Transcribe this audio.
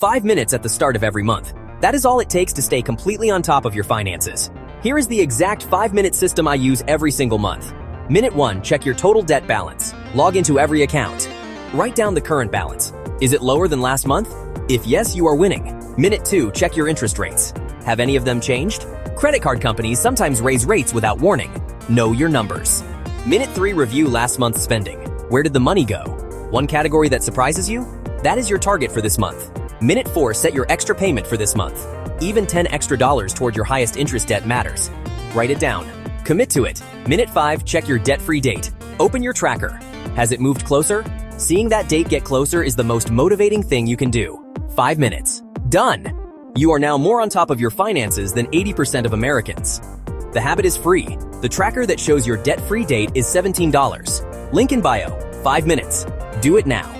5 minutes at the start of every month. That is all it takes to stay completely on top of your finances. Here is the exact 5-minute system I use every single month. Minute 1, check your total debt balance. Log into every account. Write down the current balance. Is it lower than last month? If yes, you are winning. Minute 2, check your interest rates. Have any of them changed? Credit card companies sometimes raise rates without warning. Know your numbers. Minute 3, review last month's spending. Where did the money go? One category that surprises you? That is your target for this month. Minute 4, set your extra payment for this month. Even $10 extra toward your highest interest debt matters. Write it down. Commit to it. Minute 5, check your debt-free date. Open your tracker. Has it moved closer? Seeing that date get closer is the most motivating thing you can do. 5 minutes. Done! You are now more on top of your finances than 80% of Americans. The habit is free. The tracker that shows your debt-free date is $17. Link in bio. 5 minutes. Do it now.